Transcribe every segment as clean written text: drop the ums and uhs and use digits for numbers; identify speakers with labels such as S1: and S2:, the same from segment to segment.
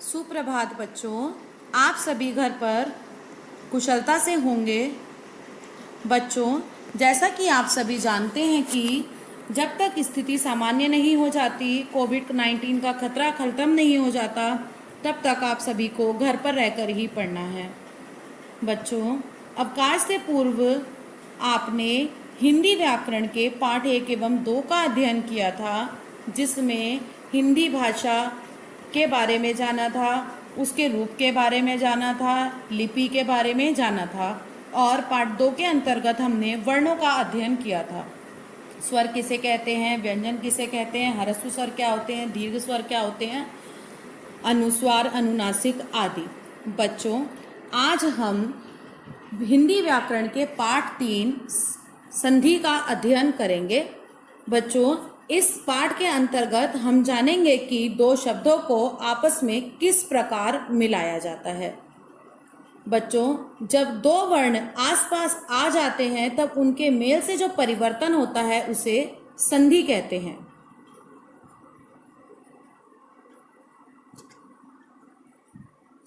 S1: सुप्रभात बच्चों, आप सभी घर पर कुशलता से होंगे। बच्चों, जैसा कि आप सभी जानते हैं कि जब तक स्थिति सामान्य नहीं हो जाती, कोविड-19 का खतरा खत्म नहीं हो जाता, तब तक आप सभी को घर पर रहकर ही पढ़ना है। बच्चों, अवकाश से पूर्व आपने हिंदी व्याकरण के पाठ 1 एवं 2 का अध्ययन किया था, जिसमें हिंदी भाषा के बारे में जाना था, उसके रूप के बारे में जाना था, लिपि के बारे में जाना था और पाठ 2 के अंतर्गत हमने वर्णों का अध्ययन किया था। स्वर किसे कहते हैं, व्यंजन किसे कहते हैं, ह्रस्व स्वर क्या होते हैं, दीर्घ स्वर क्या होते हैं, अनुस्वार, अनुनासिक आदि। बच्चों, आज हम हिंदी व्याकरण के पाठ 3 संधि का अध्ययन करेंगे। बच्चों, इस पाठ के अंतर्गत हम जानेंगे कि दो शब्दों को आपस में किस प्रकार मिलाया जाता है। बच्चों, जब दो वर्ण आसपास आ जाते हैं तब उनके मेल से जो परिवर्तन होता है उसे संधि कहते हैं।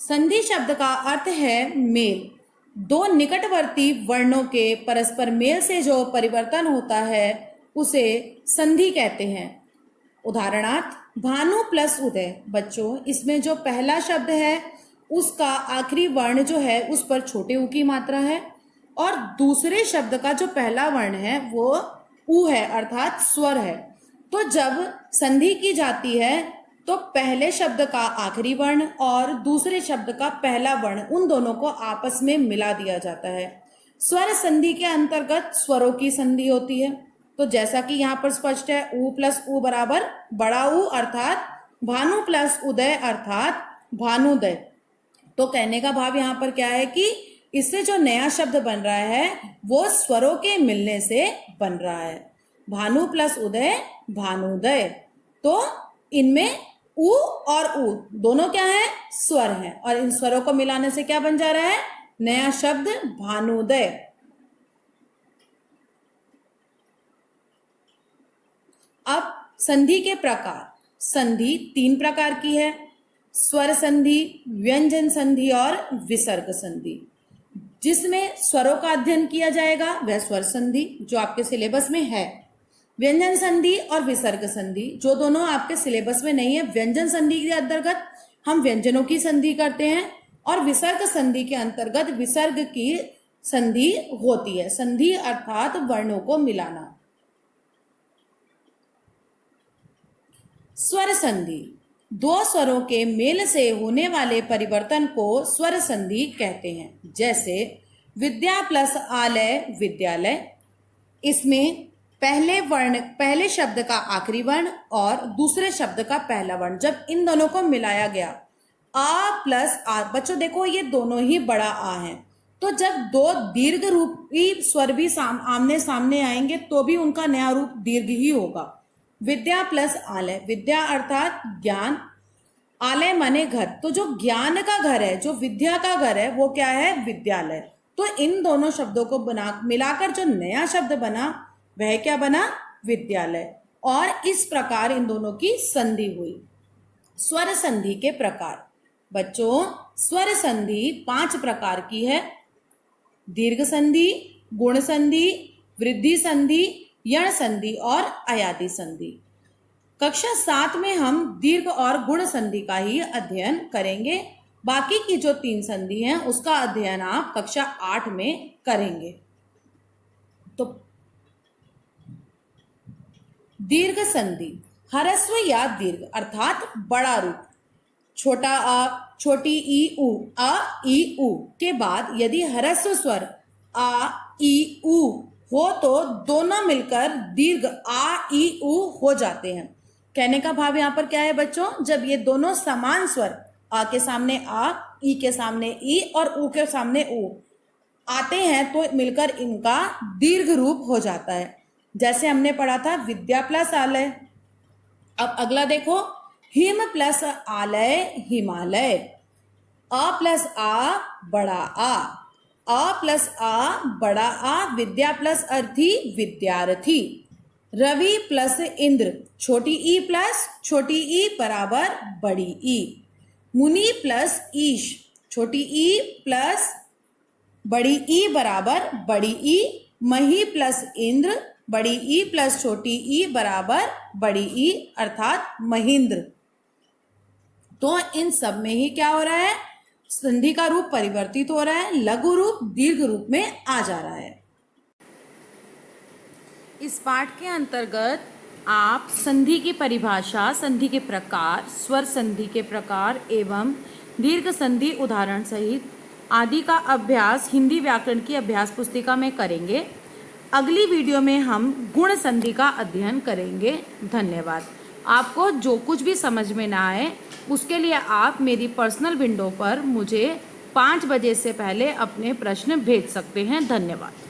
S1: संधि शब्द का अर्थ है मेल। दो निकटवर्ती वर्णों के परस्पर मेल से जो परिवर्तन होता है उसे संधि कहते हैं। उदाहरणार्थ, भानु प्लस उदय। बच्चों, इसमें जो पहला शब्द है उसका आखिरी वर्ण जो है उस पर छोटे ऊ की मात्रा है और दूसरे शब्द का जो पहला वर्ण है वो ऊ है, अर्थात स्वर है। तो जब संधि की जाती है तो पहले शब्द का आखिरी वर्ण और दूसरे शब्द का पहला वर्ण, उन दोनों को आपस में मिला दिया जाता है। स्वर संधि के अंतर्गत स्वरों की संधि होती है। तो जैसा कि यहाँ पर स्पष्ट है, ऊ प्लस ऊ बराबर बड़ा ऊ अर्थात भानु प्लस उदय अर्थात भानुदय। तो कहने का भाव यहाँ पर क्या है कि इससे जो नया शब्द बन रहा है वो स्वरों के मिलने से बन रहा है। भानु प्लस उदय भानुदय। तो इनमें ऊ और ऊ दोनों क्या है, स्वर हैं, और इन स्वरों को मिलाने से क्या बन जा रहा है, नया शब्द भानुदय। अब संधि के प्रकार। संधि 3 प्रकार की है, स्वर संधि, व्यंजन संधि और विसर्ग संधि। जिसमें स्वरों का अध्ययन किया जाएगा वह स्वर संधि जो आपके सिलेबस में है। व्यंजन संधि और विसर्ग संधि जो दोनों आपके सिलेबस में नहीं है। व्यंजन संधि के अंतर्गत हम व्यंजनों की संधि करते हैं और विसर्ग संधि के अंतर्गत विसर्ग की संधि होती है। संधि अर्थात वर्णों को मिलाना। स्वर संधि, दो स्वरों के मेल से होने वाले परिवर्तन को स्वर संधि कहते हैं। जैसे विद्या प्लस आलय विद्यालय। इसमें पहले शब्द का आखिरी वर्ण और दूसरे शब्द का पहला वर्ण, जब इन दोनों को मिलाया गया, आ प्लस आ। बच्चों देखो, ये दोनों ही बड़ा आ हैं, तो जब दो दीर्घ रूपी स्वर भी आमने सामने आएंगे तो भी उनका नया रूप दीर्घ ही होगा। विद्या प्लस आलय। विद्या अर्थात ज्ञान, आलय माने घर। तो जो ज्ञान का घर है, जो विद्या का घर है, वो क्या है, विद्यालय। तो इन दोनों शब्दों को मिलाकर जो नया शब्द बना वह क्या बना, विद्यालय। और इस प्रकार इन दोनों की संधि हुई। स्वर संधि के प्रकार। बच्चों, स्वर संधि 5 प्रकार की है। दीर्घ संधि, गुण संधि, वृद्धि संधि, यण संधि और अयादि संधि। कक्षा 7 में हम दीर्घ और गुण संधि का ही अध्ययन करेंगे। बाकी की जो 3 संधि हैं उसका अध्ययन आप कक्षा 8 में करेंगे। तो दीर्घ संधि, ह्रस्व या दीर्घ अर्थात बड़ा रूप। छोटा आ, छोटी ई उ, आ ई उ के बाद यदि ह्रस्व स्वर आ ई उ हो तो दोनों मिलकर दीर्घ आ ई उ हो जाते हैं। कहने का भाव यहाँ पर क्या है बच्चों, जब ये दोनों समान स्वर आ के सामने आ, ई के सामने ई और ऊ के सामने ऊ आते हैं तो मिलकर इनका दीर्घ रूप हो जाता है। जैसे हमने पढ़ा था विद्या प्लस आलय। अब अगला देखो, हिम प्लस आलय हिमालय। अ प्लस आ बड़ा आ प्लस आ बड़ा आ, विद्या प्लस अर्थी विद्यार्थी। रवि प्लस इंद्र, छोटी ई प्लस छोटी ई बराबर बड़ी ई। मुनि प्लस ईश, छोटी ई प्लस बड़ी ई बराबर बड़ी ई, मही प्लस इंद्र, बड़ी ई प्लस छोटी ई बराबर बड़ी ई अर्थात महेंद्र। तो इन सब में ही क्या हो रहा है, संधि का रूप परिवर्तित हो रहा है, लघु रूप दीर्घ रूप में आ जा रहा है। इस पाठ के अंतर्गत आप संधि की परिभाषा, संधि के प्रकार, स्वर संधि के प्रकार एवं दीर्घ संधि उदाहरण सहित आदि का अभ्यास हिंदी व्याकरण की अभ्यास पुस्तिका में करेंगे। अगली वीडियो में हम गुण संधि का अध्ययन करेंगे। धन्यवाद। आपको जो कुछ भी समझ में ना आए उसके लिए आप मेरी पर्सनल विंडो पर मुझे 5 बजे से पहले अपने प्रश्न भेज सकते हैं। धन्यवाद।